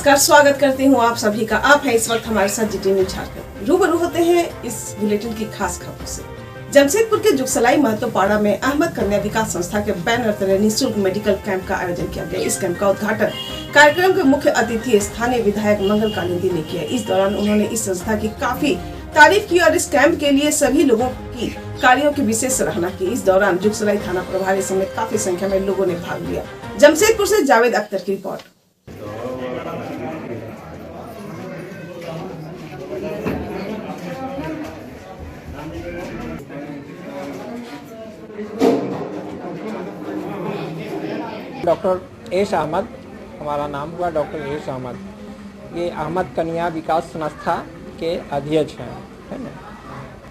नमस्कार, स्वागत करती हूँ आप सभी का। आप है इस वक्त हमारे साथ जीटी न्यूज झारखंड। रूबरू होते हैं इस बुलेटिन की खास खबरों से। जमशेदपुर के जुगसलाई महतो पाड़ा में अहमद कन्या विकास संस्था के बैनर तले निःशुल्क मेडिकल कैंप का आयोजन किया गया। इस कैंप का उद्घाटन कार्यक्रम के मुख्य अतिथि स्थानीय विधायक मंगल कालिंदी ने किया। इस दौरान उन्होंने इस संस्था की काफी तारीफ की और इस कैंप के लिए सभी लोगों की कार्यों की विशेष सराहना की। इस दौरान जुगसलाई थाना प्रभारी समेत काफी संख्या में लोगों ने भाग लिया। जमशेदपुर से जावेद अख्तर की रिपोर्ट। डॉक्टर एस अहमद, हमारा नाम हुआ डॉक्टर एस अहमद। ये अहमद कन्या विकास संस्था के अध्यक्ष हैं, है ना।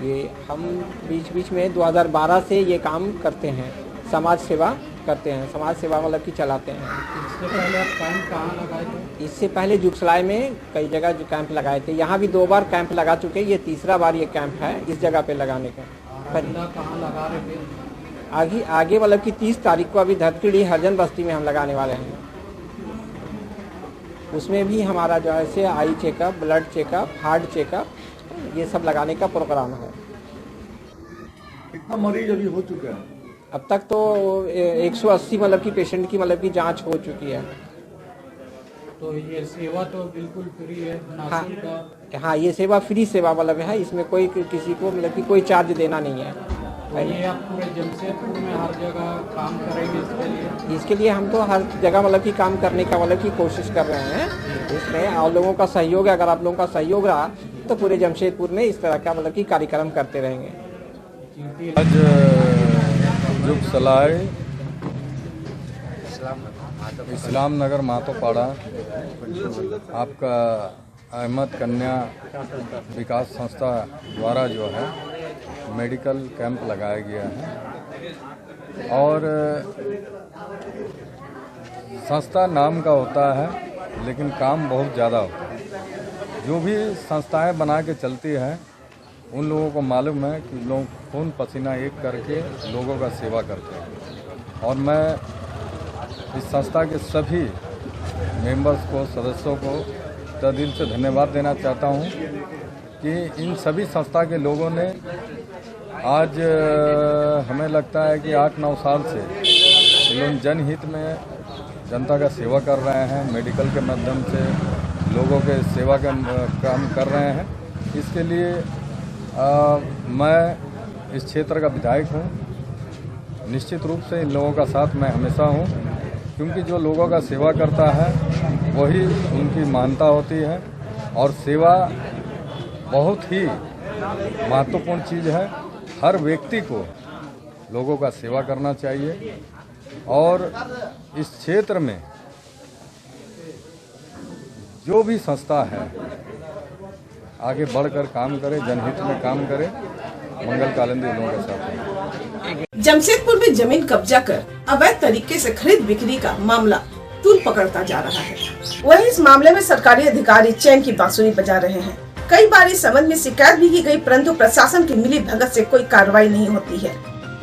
ये हम बीच में 2012 से ये काम करते हैं, समाज सेवा करते हैं, समाज सेवा मतलब कि चलाते हैं। इससे पहले आप कैंप कहाँ लगाए थे? इससे पहले जुगसलाई में कई जगह जो कैंप लगाए थे, यहाँ भी 2 बार कैंप लगा चुके। ये तीसरा बार ये कैंप है इस जगह पे लगाने का। कहाँ लगा रहे थे? आगे मतलब कि 30 तारीख को अभी धरतीडी हरिजन बस्ती में हम लगाने वाले हैं। उसमें भी हमारा जो है से eye checkup, blood checkup, heart checkup, ये सब लगाने का प्रोग्राम है। कितना मरीज अभी हो चुका है? अब तक तो 180 मतलब कि पेशेंट की मतलब की जांच हो चुकी है। तो ये सेवा तो बिल्कुल फ्री है, हाँ, ये सेवा फ्री सेवा मतलब है। इसमें कोई किसी को मतलब कि कोई चार्ज देना नहीं है। तो ये आप पूरे जमशेदपुर में हर जगह काम करेंगे इसके लिए हम तो हर जगह मतलब कि काम करने का मतलब की कोशिश कर रहे हैं। इसमें आप लोगों का सहयोग है, अगर आप लोगों का सहयोग रहा तो पूरे जमशेदपुर में इस तरह का मतलब कि कार्यक्रम करते रहेंगे। आज जुगसलाई इस्लाम नगर महतो पाड़ा आपका अहमद कन्या विकास संस्था द्वारा जो है मेडिकल कैंप लगाया गया है। और संस्था नाम का होता है लेकिन काम बहुत ज़्यादा होता है। जो भी संस्थाएं बना के चलती हैं उन लोगों को मालूम है कि लोग खून पसीना एक करके लोगों का सेवा करते हैं। और मैं इस संस्था के सभी मेंबर्स को, सदस्यों को तहे दिल से धन्यवाद देना चाहता हूं कि इन सभी संस्था के लोगों ने आज हमें लगता है कि 8-9 साल से लोग जनहित में जनता का सेवा कर रहे हैं, मेडिकल के माध्यम से लोगों के सेवा का काम कर रहे हैं। इसके लिए मैं इस क्षेत्र का विधायक हूं। निश्चित रूप से इन लोगों का साथ मैं हमेशा हूं, क्योंकि जो लोगों का सेवा करता है वही उनकी मानता होती है। और सेवा बहुत ही महत्वपूर्ण चीज़ है। हर व्यक्ति को लोगों का सेवा करना चाहिए और इस क्षेत्र में जो भी संस्था है आगे बढ़कर काम करे, जनहित में काम करे। मंगल कालिंदी लोगों के साथ। जमशेदपुर में जमीन कब्जा कर अवैध तरीके से खरीद बिक्री का मामला तूल पकड़ता जा रहा है। वहीं इस मामले में सरकारी अधिकारी चैन की बांसुरी बजा रहे हैं। कई बार इस संबंध में शिकायत भी की गई, परंतु प्रशासन की मिली भगत से कोई कार्रवाई नहीं होती है।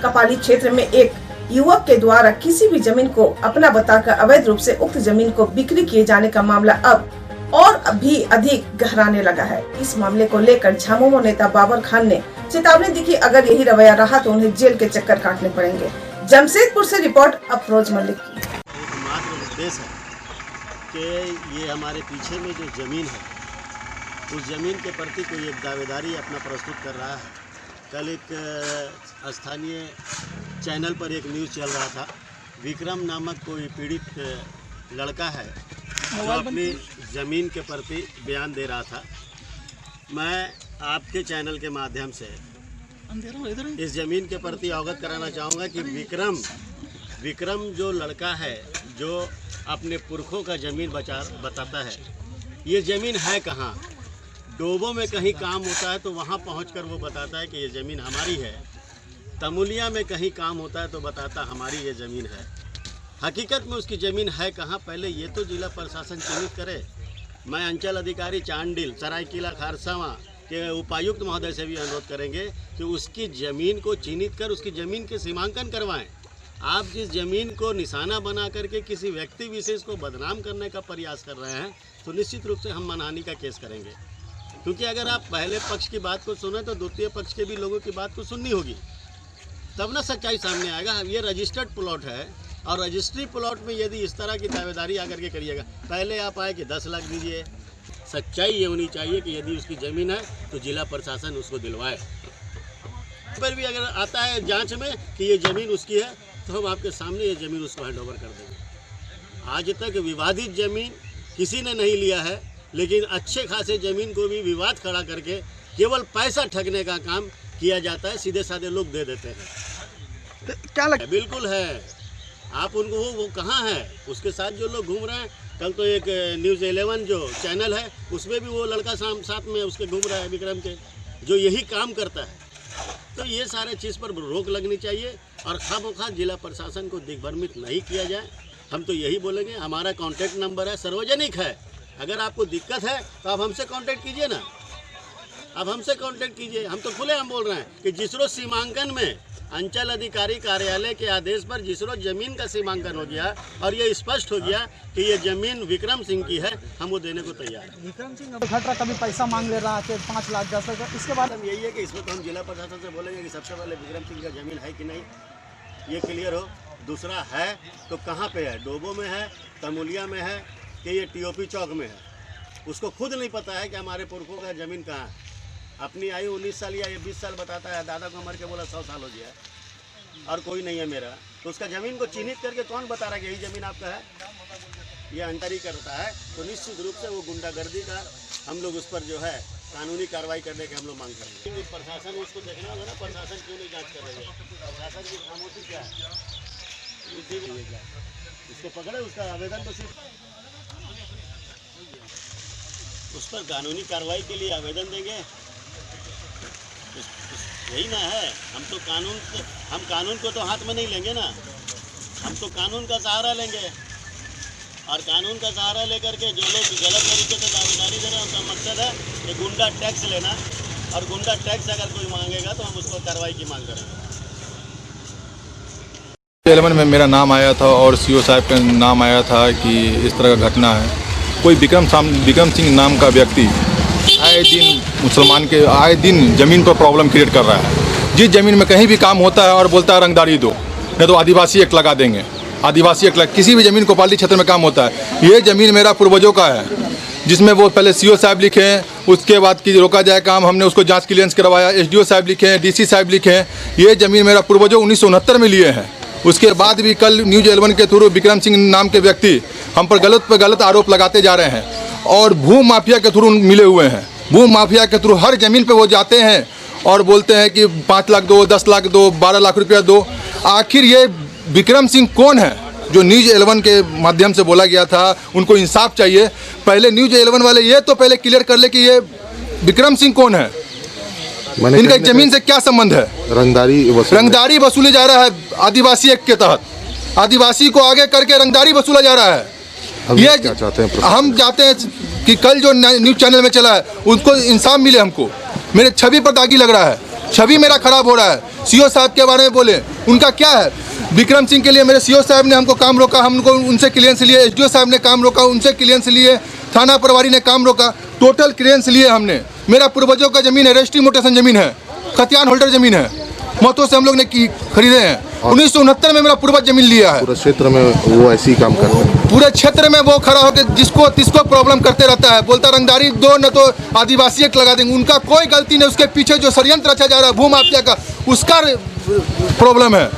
कपाली क्षेत्र में एक युवक के द्वारा किसी भी जमीन को अपना बताकर अवैध रूप से उक्त जमीन को बिक्री किए जाने का मामला अब और भी अधिक गहराने लगा है। इस मामले को लेकर झामुमो नेता बाबर खान ने चेतावनी दी कि अगर यही रवैया रहा तो उन्हें जेल के चक्कर काटने पड़ेंगे। जमशेदपुर से रिपोर्ट अफरोज मलिक की। एकमात्र उद्देश्य है कि ये हमारे पीछे में जो जमीन है उस जमीन के प्रति कोई एक दावेदारी अपना प्रस्तुत कर रहा है। कल एक स्थानीय चैनल पर एक न्यूज़ चल रहा था, विक्रम नामक कोई पीड़ित लड़का है जो अपनी ज़मीन के प्रति बयान दे रहा था। मैं आपके चैनल के माध्यम से इस ज़मीन के प्रति अवगत कराना चाहूँगा कि विक्रम जो लड़का है जो अपने पुरखों का ज़मीन बताता है, ये ज़मीन है कहाँ। डोबों में कहीं काम होता है तो वहाँ पहुंचकर वो बताता है कि ये ज़मीन हमारी है। तमुलिया में कहीं काम होता है तो बताता हमारी ये ज़मीन है। हकीकत में उसकी ज़मीन है कहाँ, पहले ये तो जिला प्रशासन चिन्हित करे। मैं अंचल अधिकारी चांडिल सरायकेला खारसावां के उपायुक्त महोदय से भी अनुरोध करेंगे कि उसकी ज़मीन को चिन्हित कर उसकी ज़मीन के सीमांकन करवाएं। आप जिस जमीन को निशाना बना करके किसी व्यक्ति विशेष को बदनाम करने का प्रयास कर रहे हैं तो निश्चित रूप से हम मानहानि का केस करेंगे, क्योंकि अगर आप पहले पक्ष की बात को सुने तो द्वितीय पक्ष के भी लोगों की बात को सुननी होगी, तब ना सच्चाई सामने आएगा। ये रजिस्टर्ड प्लॉट है और रजिस्ट्री प्लॉट में यदि इस तरह की दावेदारी आकर के करिएगा, पहले आप आए कि 10 लाख दीजिए, सच्चाई ये होनी चाहिए कि यदि उसकी ज़मीन है तो जिला प्रशासन उसको दिलवाए। पर भी अगर आता है जांच में कि ये ज़मीन उसकी है तो हम आपके सामने ये ज़मीन उसको हैंड ओवर कर देंगे। आज तक विवादित ज़मीन किसी ने नहीं लिया है, लेकिन अच्छे खासे ज़मीन को भी विवाद खड़ा करके केवल पैसा ठगने का काम किया जाता है, सीधे साधे लोग दे देते हैं। क्या लगता बिल्कुल है, आप उनको वो कहाँ है, उसके साथ जो लोग घूम रहे हैं। कल तो एक न्यूज़ 11 जो चैनल है उसमें भी वो लड़का साथ में उसके घूम रहा है विक्रम के, जो यही काम करता है। तो ये सारे चीज़ पर रोक लगनी चाहिए और खामोखा जिला प्रशासन को दिग्भ्रमित नहीं किया जाए। हम तो यही बोलेंगे, हमारा कॉन्टैक्ट नंबर है, सार्वजनिक है, अगर आपको दिक्कत है तो आप हमसे कांटेक्ट कीजिए ना, आप हमसे कांटेक्ट कीजिए। हम तो खुले हम बोल रहे हैं कि जिसरो सीमांकन में अंचल अधिकारी कार्यालय के आदेश पर जिसरो जमीन का सीमांकन हो गया और ये स्पष्ट हो गया कि ये जमीन विक्रम सिंह की है, हम वो देने को तैयार हैं। विक्रम सिंह अब घट रहा, कभी पैसा मांग ले रहा है 5 लाख 10 लाख, इसके बाद हम यही है कि इसमें तो हम जिला प्रशासन से बोलेंगे कि सबसे पहले विक्रम सिंह का जमीन है कि नहीं ये क्लियर हो। दूसरा है तो कहाँ पे है, डोबो में है, तमुलिया में है कि ये TOP चौक में है, उसको खुद नहीं पता है कि हमारे पुरखों का ज़मीन कहाँ है। अपनी आयु 19 साल या 20 साल बताता है, दादा को मर के बोला 100 साल हो गया है और कोई नहीं है मेरा, तो उसका ज़मीन को चिन्हित करके कौन बता रहा है कि यही ज़मीन आपका है, ये अंतरी करता है। तो निश्चित रूप से वो गुंडागर्दी का हम लोग उस पर जो है कानूनी कार्रवाई करने की हम लोग मांग करेंगे। प्रशासन उसको देखना होगा ना, प्रशासन क्यों नहीं जाँच कर रही है, प्रशासन की खामोशी क्या है, उसको पकड़े, उसका आवेदन तो सिर्फ उस पर कानूनी कार्रवाई के लिए आवेदन देंगे, यही ना है। हम कानून को तो हाथ में नहीं लेंगे ना, हम तो कानून का सहारा लेंगे और कानून का सहारा लेकर के जो लोग गलत तरीके से दावेदारी दे रहे हैं उनका मकसद है कि गुंडा टैक्स लेना, और गुंडा टैक्स अगर कोई मांगेगा तो हम उसको कार्रवाई की मांग करेंगे। 11 में मेरा नाम आया था और CO साहब का नाम आया था कि इस तरह का घटना है। कोई विक्रम सिंह नाम का व्यक्ति आए दिन मुसलमान के आए दिन ज़मीन पर प्रॉब्लम क्रिएट कर रहा है। जिस ज़मीन में कहीं भी काम होता है और बोलता है रंगदारी दो, नहीं तो आदिवासी एक्ट लगा देंगे। आदिवासी एक्ट किसी भी ज़मीन को पाली क्षेत्र में काम होता है। ये ज़मीन मेरा पूर्वजों का है, जिसमें वो पहले CO साहब लिखे हैं, उसके बाद कि रोका जाए काम, हमने उसको जाँच क्लियरेंस करवाया। SDO साहब लिखे हैं, DC साहब लिखे हैं। ये ज़मीन मेरा पूर्वजों 1969 में लिए हैं। उसके बाद भी कल न्यूज़ 11 के थ्रू विक्रम सिंह नाम के व्यक्ति हम पर गलत आरोप लगाते जा रहे हैं और भू माफिया के थ्रू मिले हुए हैं। भू माफिया के थ्रू हर ज़मीन पे वो जाते हैं और बोलते हैं कि 5 लाख दो, 10 लाख दो, 12 लाख रुपया दो। आखिर ये विक्रम सिंह कौन है जो न्यूज़ 11 के माध्यम से बोला गया था? उनको इंसाफ चाहिए। पहले न्यूज़ 11 वाले ये तो पहले क्लियर कर ले कि ये विक्रम सिंह कौन है, इनका ज़मीन से क्या संबंध है। रंगदारी वसूले जा रहा है आदिवासी एक्ट के तहत, आदिवासी को आगे करके रंगदारी वसूला जा रहा है। ये क्या चाहते हैं? हम चाहते हैं कि कल जो न्यूज़ चैनल में चला है उनको इंसाफ मिले। हमको मेरे छवि पर दागी लग रहा है, छवि मेरा खराब हो रहा है। CO साहब के बारे में बोले, उनका क्या है? विक्रम सिंह के लिए मेरे CO साहब ने हमको काम रोका, हमको उनसे क्लियरेंस लिए। SDO साहब ने काम रोका, उनसे क्लियरेंस लिए। थाना प्रभारी ने काम रोका, टोटल क्लियरेंस लिए हमने। मेरा पूर्वजों का ज़मीन है, रजिस्ट्री मोटेशन ज़मीन है, खतियान होल्डर ज़मीन है, मतों से हम लोग ने खरीदे हैं। 1969 में मेरा पूर्वज ज़मीन लिया है। पूरे क्षेत्र में वो ऐसे ही काम करते हैं, पूरे क्षेत्र में वो खड़ा होकर जिसको प्रॉब्लम करते रहता है, बोलता रंगदारी दो न तो आदिवासी एक्ट लगा देंगे। उनका कोई गलती नहीं, उसके पीछे जो षड्यंत्र रचा जा रहा है भू माफिया का, उसका प्रॉब्लम है।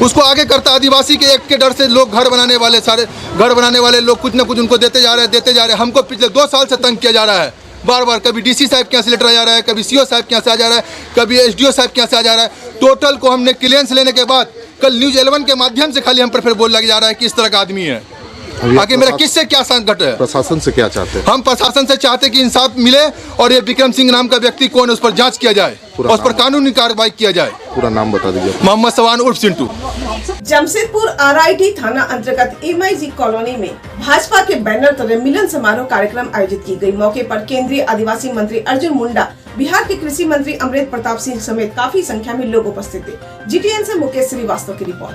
उसको आगे करता आदिवासी के एक्ट के डर से लोग घर बनाने वाले लोग कुछ ना कुछ उनको देते जा रहे हैं। हमको पिछले 2 साल से तंग किया जा रहा है बार बार। कभी DC साहब के यहाँ से लेटर आ जा रहा है, कभी CO साहब के यहाँ से आ जा रहा है, कभी SDO साहब के यहाँ से आ जा रहा है। टोटल को हमने क्लियरेंस लेने के बाद कल न्यूज़ 11 के माध्यम से खाली हम पर फिर बोल लग जा रहा है कि इस तरह का आदमी है। आगे मेरा किससे क्या संकट है? प्रशासन से क्या चाहते हैं? हम प्रशासन से चाहते कि इंसाफ मिले और ये विक्रम सिंह नाम का व्यक्ति कौन है उस पर जांच किया जाए और उस पर कानूनी कार्रवाई किया जाए। पूरा नाम बता दीजिए। मोहम्मद सवान उर्फ चिंटू। जमशेदपुर RIT थाना अंतर्गत MIG कॉलोनी में भाजपा के बैनर तले मिलन समारोह कार्यक्रम आयोजित की गई। मौके पर केंद्रीय आदिवासी मंत्री अर्जुन मुंडा बिहार के कृषि मंत्री अमरेंद्र प्रताप सिंह समेत काफी संख्या में लोग उपस्थित थे। GTN से मुकेश श्रीवास्तव की रिपोर्ट।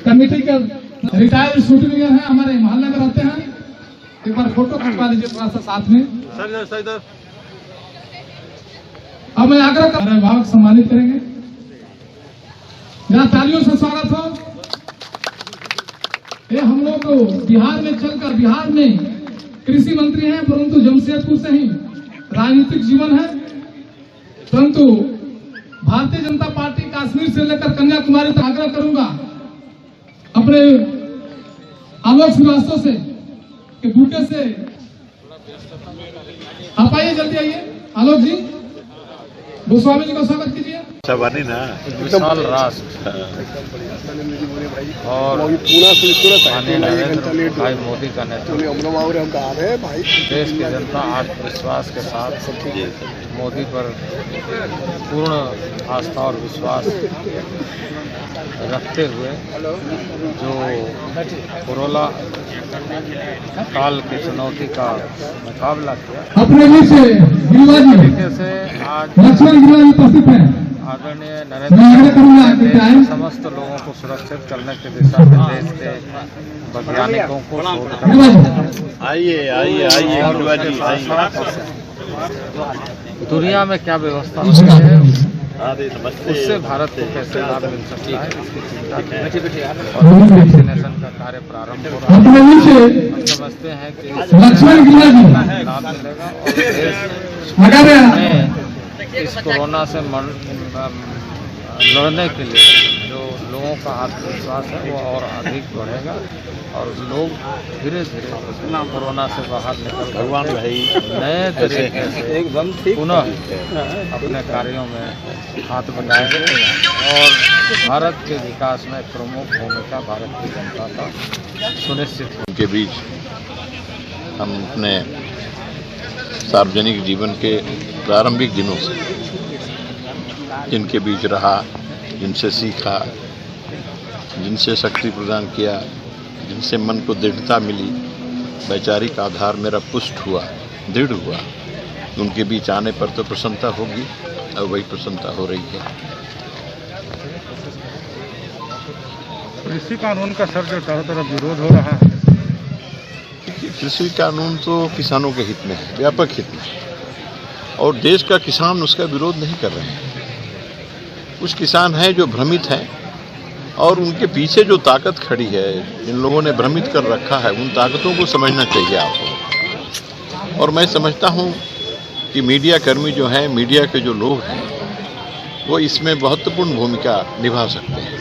कमेटी के रिटायर्ड शूटिंग है, हमारे मोहल्ले में रहते हैं। एक बार फोटो खिंचवा लीजिए थोड़ा सा साथ में। अब मैं आग्रह कर अभिभावक सम्मानित करेंगे। यहाँ तालियों से स्वागत हो। ये हम लोग को बिहार में चलकर, बिहार में कृषि मंत्री हैं परंतु जमशेदपुर से ही राजनीतिक जीवन है, परंतु भारतीय जनता पार्टी कश्मीर से लेकर कन्याकुमारी तक आग्रह करूंगा अपने आलोक श्रीवास्तव से कि बूटे से आप आइए, जल्दी आइए। आलोक जी, गोस्वामी जी को स्वागत कीजिए। विशाल राष्ट्र और माननीय नरेंद्र भाई मोदी का नेतृत्व, देश की जनता आत्मविश्वास के साथ मोदी पर पूर्ण आस्था और विश्वास रखते हुए जो कोरोना काल की चुनौती का मुकाबला किया, तरीके से आज आदरणीय नरेंद्र मोदी समस्त लोगों को सुरक्षित करने के दिशा में देश के वैज्ञानिकों को दुनिया में क्या व्यवस्था होती है, उससे भारत को कैसे लाभ मिल सकता है, इसकी चिंता की और वैक्सीनेशन का कार्य प्रारंभ हो रहा है। हम समझते हैं कि लाभ मिलेगा और देश में इस कोरोना से लड़ने के लिए जो लोगों का आत्मविश्वास है वो और अधिक बढ़ेगा और लोग धीरे धीरे कोरोना से बाहर निकल भगवान नए तरीके से पुनः अपने कार्यों में हाथ बढ़ाएंगे और भारत के विकास में प्रमुख भूमिका भारत की जनता का सुनिश्चित है। के बीच हम अपने सार्वजनिक जीवन के प्रारंभिक दिनों से जिनके बीच रहा, जिनसे सीखा, जिनसे शक्ति प्रदान किया, जिनसे मन को दृढ़ता मिली, वैचारिक आधार मेरा पुष्ट हुआ, दृढ़ हुआ, उनके बीच आने पर तो प्रसन्नता होगी और वही प्रसन्नता हो रही है। कृषि कानून का सर जो चारों तरफ विरोध हो रहा है, कृषि कानून तो किसानों के हित में है, व्यापक हित में, और देश का किसान उसका विरोध नहीं कर रहे हैं। कुछ किसान हैं जो भ्रमित हैं और उनके पीछे जो ताकत खड़ी है, जिन लोगों ने भ्रमित कर रखा है, उन ताकतों को समझना चाहिए आपको। और मैं समझता हूं कि मीडिया कर्मी जो हैं, मीडिया के जो लोग हैं, वो इसमें महत्वपूर्ण भूमिका निभा सकते हैं।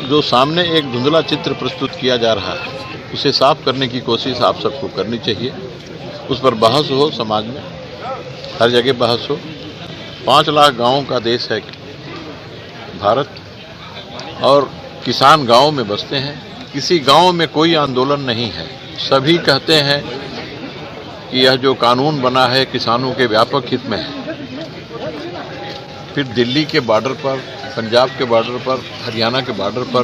जो सामने एक धुंधला चित्र प्रस्तुत किया जा रहा है, उसे साफ करने की कोशिश आप सबको करनी चाहिए। उस पर बहस हो, समाज में हर जगह बहस हो। 5 लाख गाँवों का देश है भारत और किसान गाँव में बसते हैं। किसी गांव में कोई आंदोलन नहीं है। सभी कहते हैं कि यह जो कानून बना है किसानों के व्यापक हित में है। फिर दिल्ली के बॉर्डर पर, पंजाब के बॉर्डर पर, हरियाणा के बॉर्डर पर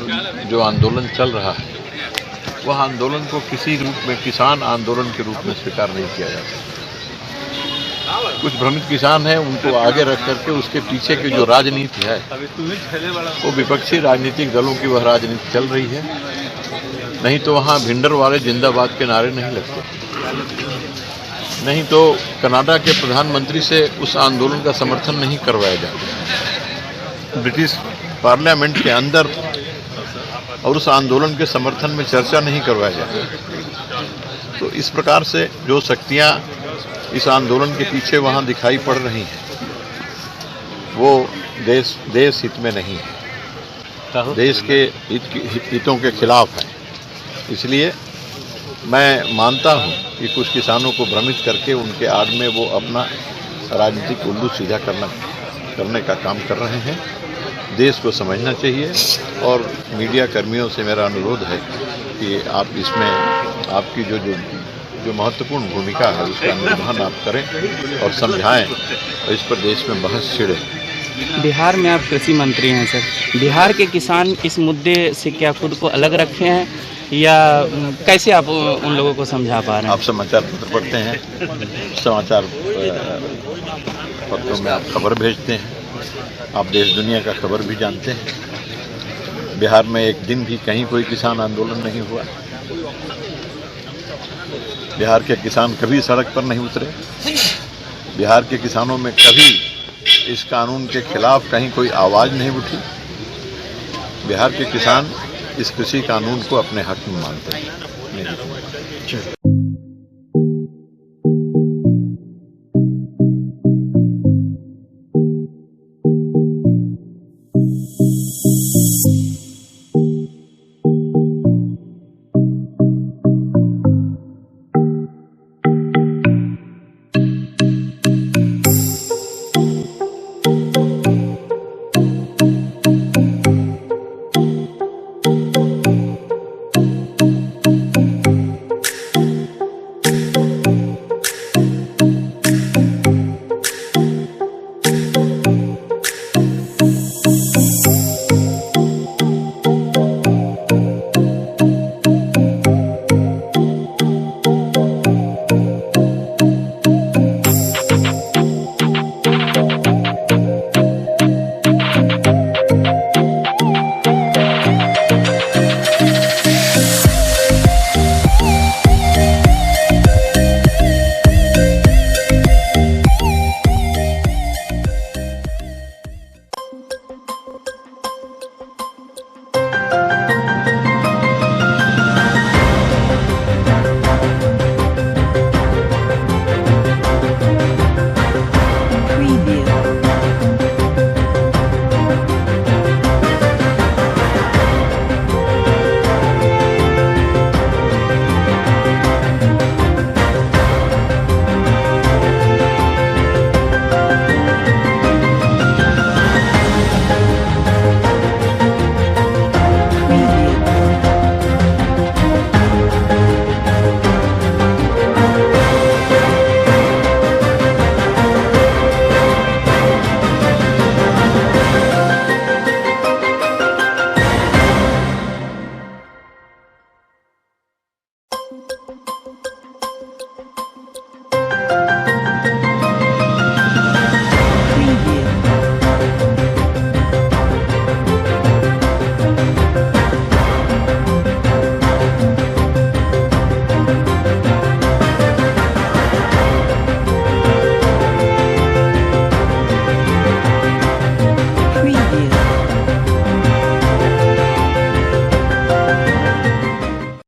जो आंदोलन चल रहा है, वह आंदोलन को किसी रूप में किसान आंदोलन के रूप में स्वीकार नहीं किया जाता। कुछ भ्रमित किसान हैं, उनको आगे रख करके उसके पीछे की जो राजनीति है वो विपक्षी राजनीतिक दलों की वह राजनीति चल रही है। नहीं तो वहाँ भिंडर वाले जिंदाबाद के नारे नहीं लगते, नहीं तो कनाडा के प्रधानमंत्री से उस आंदोलन का समर्थन नहीं करवाया जाता। ब्रिटिश पार्लियामेंट के अंदर और उस आंदोलन के समर्थन में चर्चा नहीं करवाया जाता। तो इस प्रकार से जो शक्तियाँ इस आंदोलन के पीछे वहाँ दिखाई पड़ रही हैं, वो देश हित में नहीं है, देश के हितों के खिलाफ है। इसलिए मैं मानता हूँ कि कुछ किसानों को भ्रमित करके उनके आड़ में वो अपना राजनीतिक उल्लू सीधा करने का काम कर रहे हैं। देश को समझना चाहिए और मीडिया कर्मियों से मेरा अनुरोध है कि आप इसमें आपकी जो महत्वपूर्ण भूमिका है उसका निर्वहन आप करें और समझाएं और इस पर देश में बहस छिड़े। बिहार में आप कृषि मंत्री हैं सर, बिहार के किसान इस मुद्दे से क्या खुद को अलग रखे हैं या कैसे आप उन लोगों को समझा पा रहे हैं? आप समाचार पत्र पढ़ते हैं, समाचार पत्रों में आप खबर भेजते हैं, आप देश दुनिया का खबर भी जानते हैं। बिहार में एक दिन भी कहीं कोई किसान आंदोलन नहीं हुआ। बिहार के किसान कभी सड़क पर नहीं उतरे। बिहार के किसानों में कभी इस कानून के खिलाफ कहीं कोई आवाज़ नहीं उठी। बिहार के किसान इस कृषि कानून को अपने हक में मानते हैं।